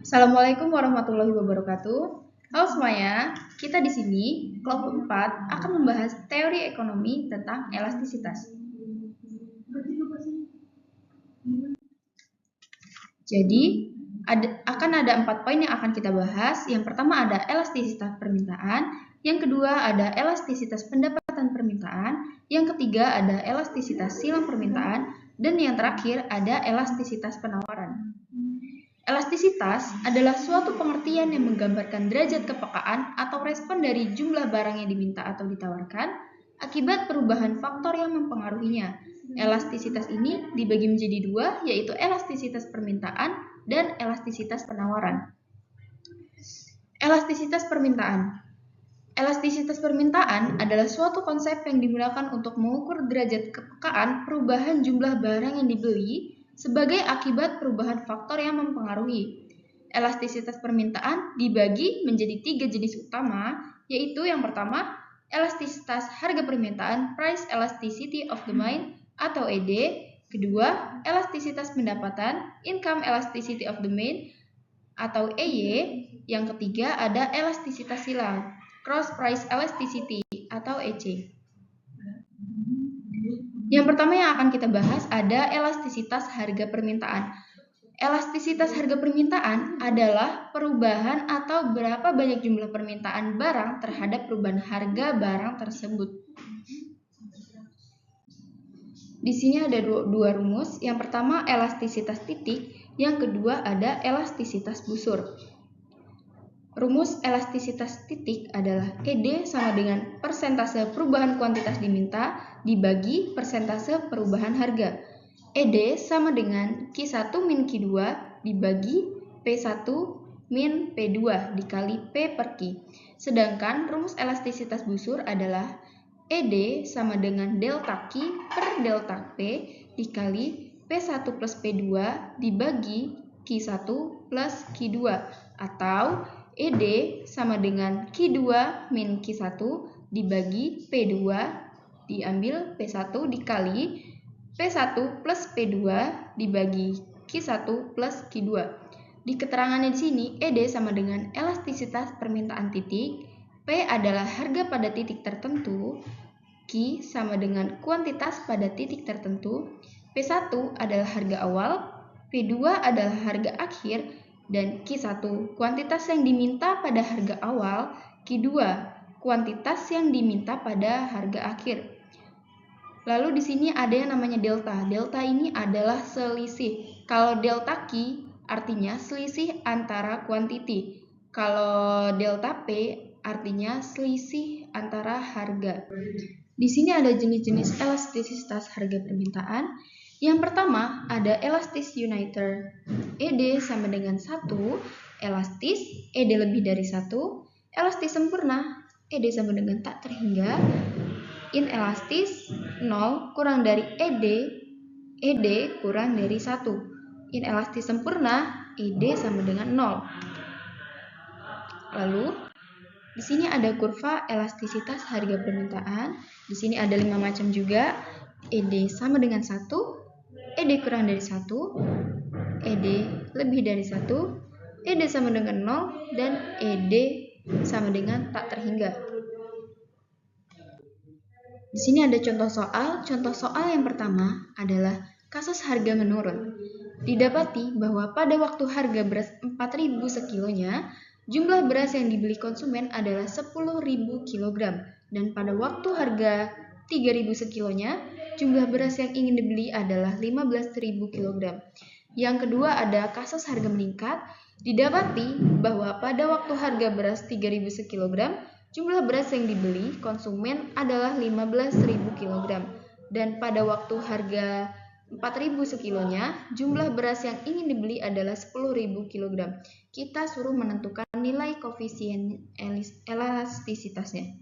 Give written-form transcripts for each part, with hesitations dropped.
Assalamualaikum warahmatullahi wabarakatuh. Halo semuanya, kita di sini kelompok 4 akan membahas teori ekonomi tentang elastisitas. Jadi, akan ada 4 poin yang akan kita bahas. Yang pertama ada elastisitas permintaan, yang kedua ada elastisitas pendapatan permintaan, yang ketiga ada elastisitas silang permintaan, dan yang terakhir ada elastisitas penawaran. Elastisitas adalah suatu pengertian yang menggambarkan derajat kepekaan atau respon dari jumlah barang yang diminta atau ditawarkan akibat perubahan faktor yang mempengaruhinya. Elastisitas ini dibagi menjadi dua, yaitu elastisitas permintaan dan elastisitas penawaran. Elastisitas permintaan. Elastisitas permintaan adalah suatu konsep yang digunakan untuk mengukur derajat kepekaan perubahan jumlah barang yang dibeli sebagai akibat perubahan faktor yang mempengaruhi. Elastisitas permintaan dibagi menjadi 3 jenis utama, yaitu yang pertama, elastisitas harga permintaan, price elasticity of demand atau ED. Kedua, elastisitas pendapatan, income elasticity of demand atau EY. Yang ketiga ada elastisitas silang, cross price elasticity atau EC. Yang pertama yang akan kita bahas ada elastisitas harga permintaan. Elastisitas harga permintaan adalah perubahan atau berapa banyak jumlah permintaan barang terhadap perubahan harga barang tersebut. Di sini ada dua rumus. Yang pertama elastisitas titik, yang kedua ada elastisitas busur. Rumus elastisitas titik adalah ED sama dengan persentase perubahan kuantitas diminta dibagi persentase perubahan harga. ED sama dengan Q1 min Q2 dibagi P1 min P2 dikali P per Q. Sedangkan rumus elastisitas busur adalah ED sama dengan delta Q per delta P dikali P1 plus P2 dibagi Q1 plus Q2 atau ED sama dengan Q2 min Q1 dibagi P2 diambil P1 dikali P1 plus P2 dibagi Q1 plus Q2. Di keterangannya di sini ED sama dengan elastisitas permintaan titik, P adalah harga pada titik tertentu, Q sama dengan kuantitas pada titik tertentu, P1 adalah harga awal, P2 adalah harga akhir, dan Q1 kuantitas yang diminta pada harga awal, Q2 kuantitas yang diminta pada harga akhir. Lalu di sini ada yang namanya delta. Delta ini adalah selisih. Kalau delta Q artinya selisih antara kuantiti. Kalau delta P artinya selisih antara harga. Di sini ada jenis-jenis elastisitas harga permintaan. Yang pertama ada elastis uniter, ED sama dengan 1, elastis, ED lebih dari 1, elastis sempurna, ED sama dengan tak terhingga, inelastis, 0 kurang dari ED, ED kurang dari 1, inelastis sempurna, ED sama dengan 0. Lalu di sini ada kurva elastisitas harga permintaan. Di sini ada 5 macam juga. ED sama dengan 1, ED kurang dari 1, ED lebih dari 1, ED sama dengan 0, dan ED sama dengan tak terhingga. Di sini ada contoh soal. Contoh soal yang pertama adalah kasus harga menurun. Didapati bahwa pada waktu harga beras 4.000 sekilonya, jumlah beras yang dibeli konsumen adalah 10.000 kg, dan pada waktu harga 3.000 sekilonya, jumlah beras yang ingin dibeli adalah 15.000 kg. Yang kedua ada kasus harga meningkat. Didapati bahwa pada waktu harga beras 3.000 sekg, jumlah beras yang dibeli konsumen adalah 15.000 kg. Dan pada waktu harga 4.000 sekilonya, jumlah beras yang ingin dibeli adalah 10.000 kg. Kita suruh menentukan nilai koefisien elastisitasnya.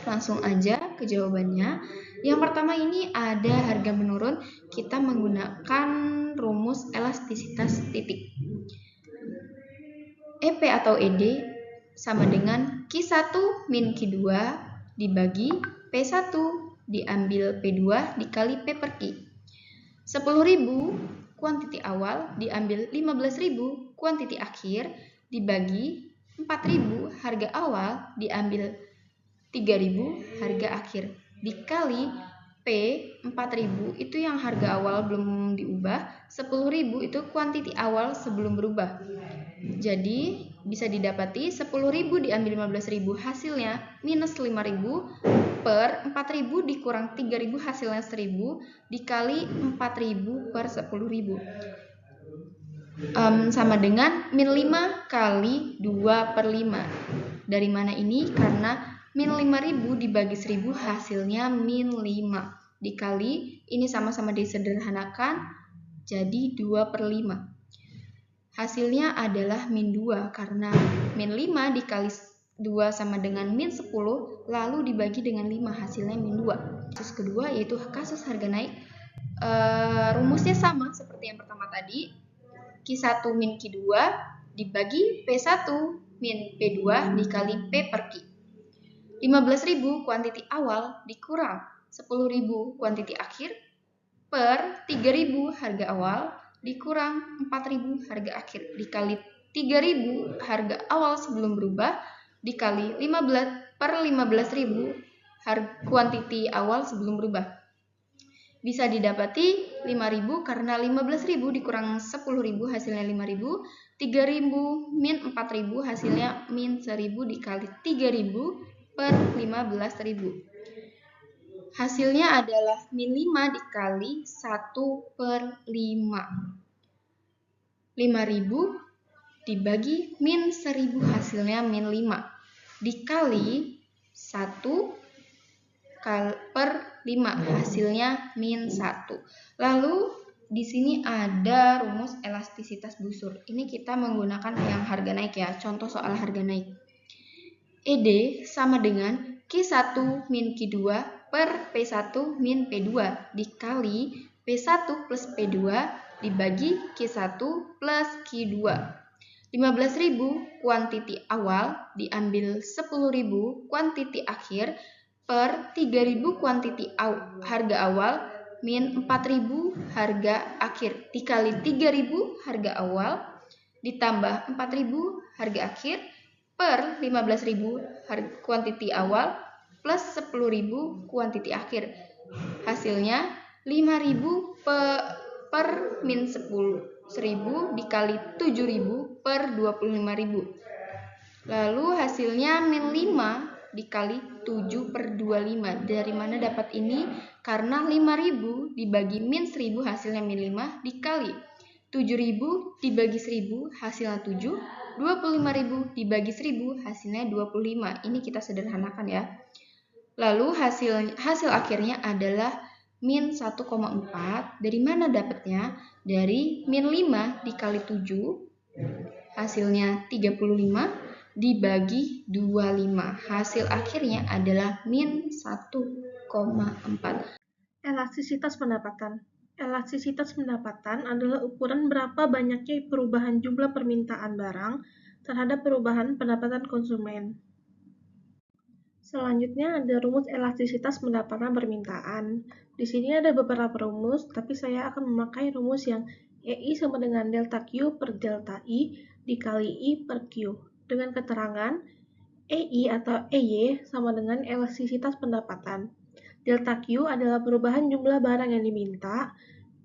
Langsung aja ke jawabannya. Yang pertama ini ada harga menurun, kita menggunakan rumus elastisitas titik. EP atau ED sama dengan Q1 min Q2 dibagi P1 diambil P2 dikali P per Q. 10.000 kuantiti awal diambil 15.000 kuantiti akhir dibagi 4.000 harga awal diambil 3.000 harga akhir dikali P 4.000 itu yang harga awal belum diubah, 10.000 itu kuantiti awal sebelum berubah. Jadi bisa didapati 10.000 diambil 15.000 hasilnya minus 5.000 per 4.000 dikurang 3.000 hasilnya 1.000 dikali 4.000 per 10.000 sama dengan min 5 kali 2 per 5. Dari mana ini? Karena min 5.000 dibagi 1.000 hasilnya min 5 dikali ini sama-sama disederhanakan jadi 2 per 5. Hasilnya adalah min 2 karena min 5 dikali 2 sama dengan min 10 lalu dibagi dengan 5 hasilnya min 2. Kasus kedua yaitu kasus harga naik. Rumusnya sama seperti yang pertama tadi. Q1 min Q2 dibagi P1 min P2 dikali P per Q. 15.000 kuantiti awal dikurang 10.000 kuantiti akhir per 3.000 harga awal dikurang 4.000 harga akhir dikali 3.000 harga awal sebelum berubah dikali 15 per 15.000 kuantiti awal sebelum berubah. Bisa didapati 5.000 karena 15.000 dikurang 10.000 hasilnya 5.000, 3.000 min 4.000 hasilnya min 1.000 dikali 3.000 per 15.000. Hasilnya adalah min 5 dikali 1 per 5. 5.000 dibagi min 1.000 hasilnya min 5 dikali 1 per 5 hasilnya min 1. Lalu di sini ada rumus elastisitas busur. Ini kita menggunakan yang harga naik ya, contoh soal harga naik. ED sama dengan Q1 min Q2 per P1 min P2 dikali P1 plus P2 dibagi Q1 plus Q2. 15.000 kuantiti awal diambil 10.000 kuantiti akhir per 3.000 kuantiti harga awal min 4.000 harga akhir dikali 3.000 harga awal ditambah 4.000 harga akhir per 15.000 kuantiti awal plus 10.000 kuantiti akhir. Hasilnya 5.000 per min 10.000 dikali 7.000 per 25.000. Lalu hasilnya min 5 dikali 7 per 25. Dari mana dapat ini? Karena 5.000 dibagi min 1.000 hasilnya min 5 dikali 7.000 dibagi 1.000 hasilnya 7, 25.000 dibagi 1.000 hasilnya 25. Ini kita sederhanakan ya. Lalu hasil akhirnya adalah min 1,4. Dari mana dapatnya? Dari min 5 dikali 7 hasilnya 35 dibagi 25. Hasil akhirnya adalah min 1,4. Elastisitas pendapatan. Elastisitas pendapatan adalah ukuran berapa banyaknya perubahan jumlah permintaan barang terhadap perubahan pendapatan konsumen. Selanjutnya ada rumus elastisitas pendapatan permintaan. Di sini ada beberapa rumus, tapi saya akan memakai rumus yang EI sama dengan delta Q per delta I dikali I per Q. Dengan keterangan EI atau EY sama dengan elastisitas pendapatan. Delta Q adalah perubahan jumlah barang yang diminta,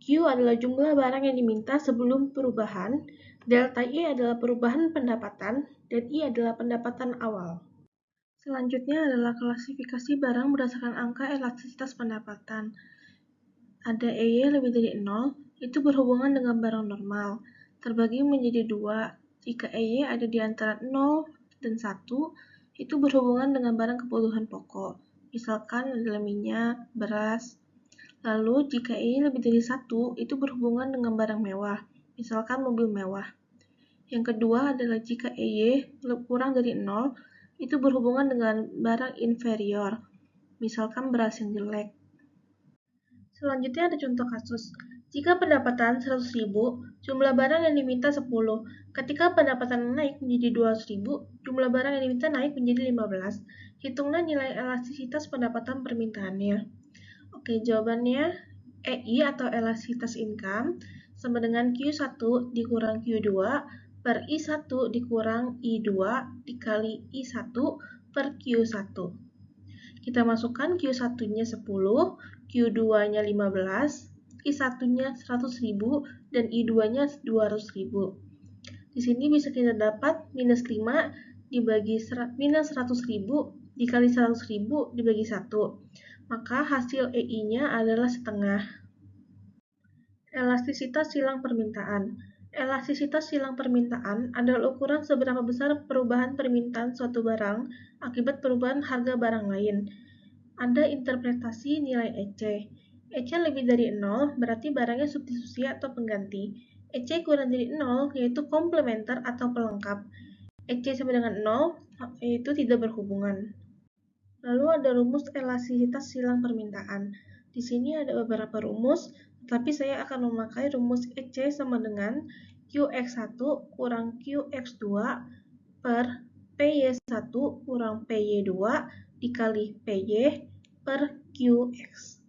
Q adalah jumlah barang yang diminta sebelum perubahan, delta I adalah perubahan pendapatan, dan I adalah pendapatan awal. Selanjutnya adalah klasifikasi barang berdasarkan angka elastisitas pendapatan. Ada EY lebih dari 0, itu berhubungan dengan barang normal, terbagi menjadi 2. Jika EY ada di antara 0 dan 1, itu berhubungan dengan barang kebutuhan pokok, misalkan adalah minyak, beras. Lalu jika EY lebih dari 1, itu berhubungan dengan barang mewah, misalkan mobil mewah. Yang kedua adalah jika EY kurang dari 0, itu berhubungan dengan barang inferior, misalkan beras yang jelek. Selanjutnya ada contoh kasus. Jika pendapatan 100.000, jumlah barang yang diminta 10. Ketika pendapatan naik menjadi 200.000, jumlah barang yang diminta naik menjadi 15. Hitunglah nilai elastisitas pendapatan permintaannya. Oke, jawabannya EI atau elastisitas income sama dengan Q1 dikurang Q2 per I1 dikurang I2 dikali I1 per Q1. Kita masukkan Q1-nya 10, Q2-nya 15, I1-nya 100.000, dan I2-nya 200.000. Di sini bisa kita dapat minus 5 dibagi minus 100.000 dikali 100.000 dibagi 1. Maka hasil EI-nya adalah setengah. Elastisitas silang permintaan. Elastisitas silang permintaan adalah ukuran seberapa besar perubahan permintaan suatu barang akibat perubahan harga barang lain. Ada interpretasi nilai EC. EC lebih dari 0 berarti barangnya substitusi atau pengganti. EC kurang dari 0 yaitu komplementer atau pelengkap. EC sama dengan 0 yaitu tidak berhubungan. Lalu ada rumus elastisitas silang permintaan. Di sini ada beberapa rumus, tapi saya akan memakai rumus EC sama dengan QX1 kurang QX2 per PY1 kurang PY2 dikali PY per QX.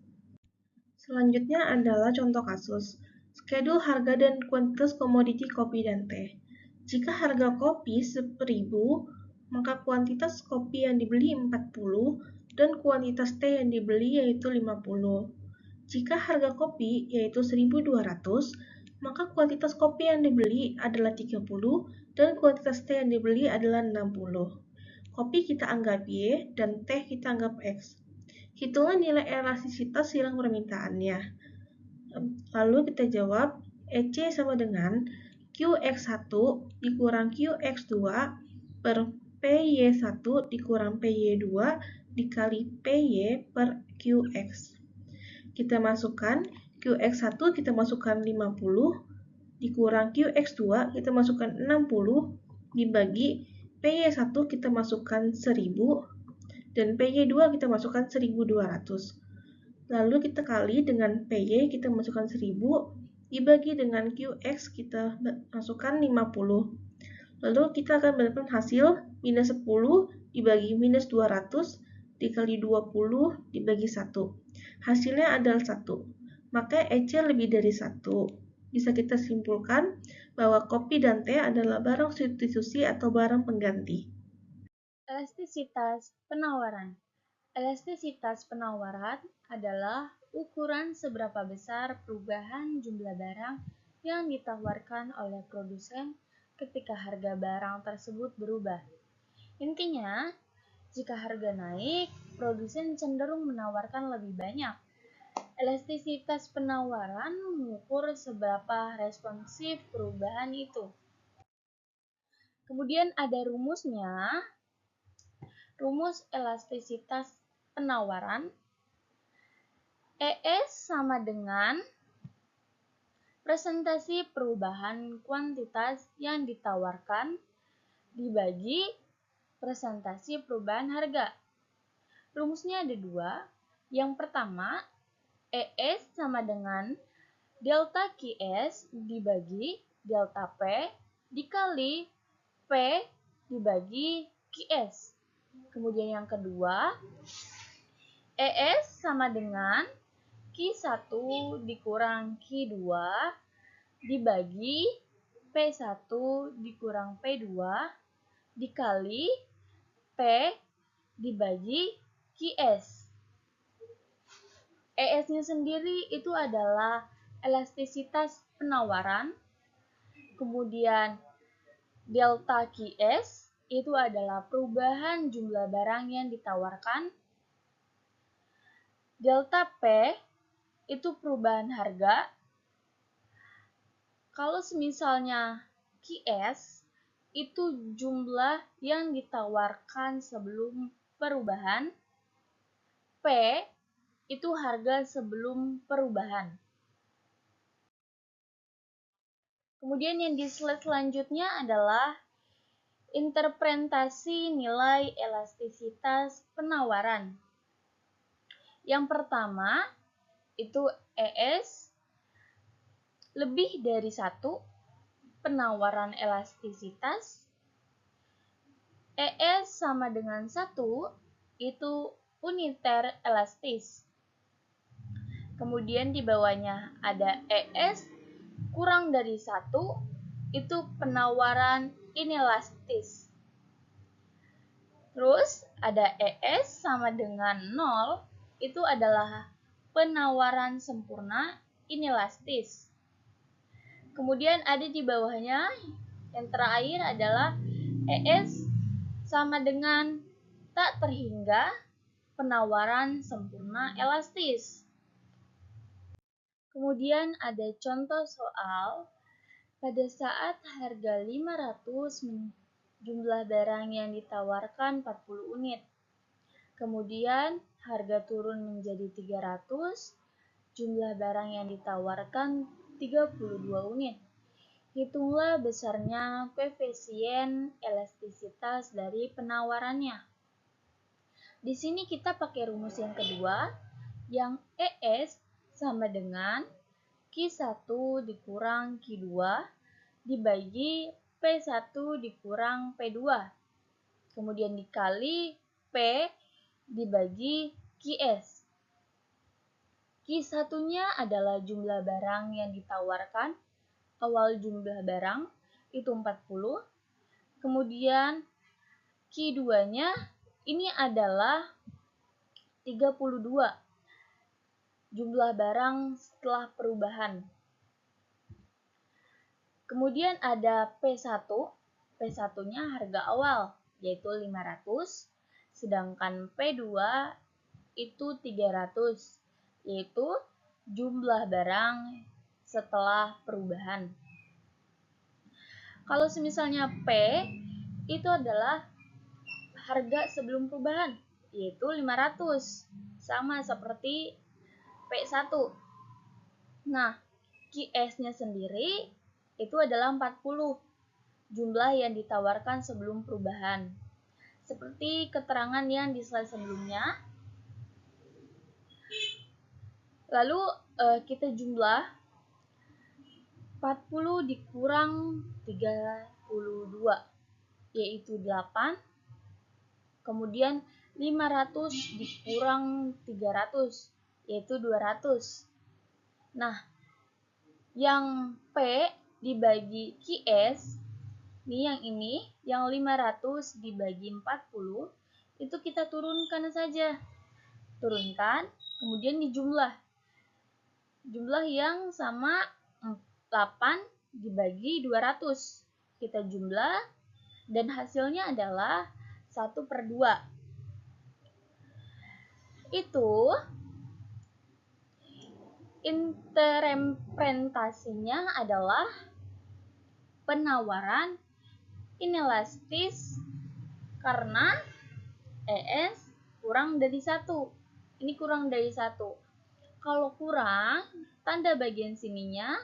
Selanjutnya adalah contoh kasus. Skedul harga dan kuantitas komoditi kopi dan teh. Jika harga kopi 10.000, maka kuantitas kopi yang dibeli 40 dan kuantitas teh yang dibeli yaitu 50. Jika harga kopi yaitu 1.200, maka kuantitas kopi yang dibeli adalah 30 dan kuantitas teh yang dibeli adalah 60. Kopi kita anggap Y dan teh kita anggap X. Hitunglah nilai elastisitas silang permintaannya. Lalu kita jawab EC sama dengan QX1 dikurang QX2 per PY1 dikurang PY2 dikali PY per QX. Kita masukkan QX1 kita masukkan 50 dikurang QX2 kita masukkan 60 dibagi PY1 kita masukkan 1000 dan PY2 kita masukkan 1200. Lalu kita kali dengan PY kita masukkan 1000 dibagi dengan QX kita masukkan 50. Lalu kita akan mendapatkan hasil minus 10 dibagi minus 200 dikali 20 dibagi 1. Hasilnya adalah 1. Maka EC lebih dari 1. Bisa kita simpulkan bahwa kopi dan teh adalah barang substitusi atau barang pengganti. Elastisitas penawaran. Elastisitas penawaran adalah ukuran seberapa besar perubahan jumlah barang yang ditawarkan oleh produsen ketika harga barang tersebut berubah. Intinya, jika harga naik, produsen cenderung menawarkan lebih banyak. Elastisitas penawaran mengukur seberapa responsif perubahan itu. Kemudian ada rumusnya. Rumus elastisitas penawaran ES sama dengan presentasi perubahan kuantitas yang ditawarkan dibagi presentasi perubahan harga. Rumusnya ada dua. Yang pertama, ES sama dengan delta QS dibagi delta P dikali P dibagi QS. Kemudian yang kedua, ES sama dengan Q1 dikurang Q2 dibagi P1 dikurang P2 dikali P dibagi QS. ES-nya sendiri itu adalah elastisitas penawaran. Kemudian delta QS itu adalah perubahan jumlah barang yang ditawarkan. Delta P itu perubahan harga. Kalau misalnya QS itu jumlah yang ditawarkan sebelum perubahan. P itu harga sebelum perubahan. Kemudian yang di slide selanjutnya adalah interpretasi nilai elastisitas penawaran. Yang pertama, itu ES lebih dari 1, penawaran elastisitas. ES sama dengan 1, itu uniter elastis. Kemudian di bawahnya ada ES kurang dari 1 itu penawaran inelastis. Terus ada ES sama dengan 0 itu adalah penawaran sempurna inelastis. Kemudian ada di bawahnya yang terakhir adalah ES sama dengan tak terhingga penawaran sempurna elastis. Kemudian ada contoh soal pada saat harga 500 jumlah barang yang ditawarkan 40 unit. Kemudian harga turun menjadi 300, jumlah barang yang ditawarkan 32 unit. Hitunglah besarnya koefisien elastisitas dari penawarannya. Di sini kita pakai rumus yang kedua, yang ES sama dengan Q1 dikurang Q2 dibagi P1 dikurang P2. Kemudian dikali P dibagi QS. Q1-nya adalah jumlah barang yang ditawarkan. Awal jumlah barang itu 40. Kemudian Q2-nya ini adalah 32. Jumlah barang setelah perubahan. Kemudian ada P1. P1-nya harga awal, yaitu 500. Sedangkan P2 itu 300, yaitu jumlah barang setelah perubahan. Kalau misalnya P itu adalah harga sebelum perubahan, yaitu 500. Sama seperti P1. Nah, QS-nya sendiri itu adalah 40. Jumlah yang ditawarkan sebelum perubahan. Seperti keterangan yang di slide sebelumnya. Lalu kita jumlah 40 dikurang 32, yaitu 8. Kemudian 500 dikurang 300, yaitu 200. Nah, yang P dibagi QS, ini yang 500 dibagi 40, itu kita turunkan saja. Turunkan, kemudian dijumlah. Jumlah yang sama 8 dibagi 200. Kita jumlah, dan hasilnya adalah 1/2. Itu interpretasinya adalah penawaran inelastis karena ES kurang dari 1. Ini kurang dari 1. Kalau kurang, tanda bagian sininya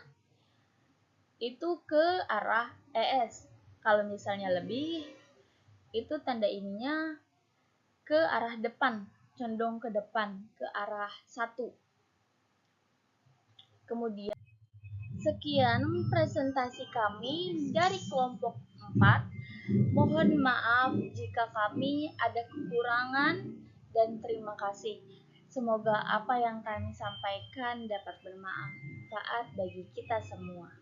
itu ke arah ES. Kalau misalnya lebih, itu tanda ininya ke arah depan, condong ke depan, ke arah 1. Kemudian, sekian presentasi kami dari kelompok 4. Mohon maaf jika kami ada kekurangan dan terima kasih. Semoga apa yang kami sampaikan dapat bermanfaat bagi kita semua.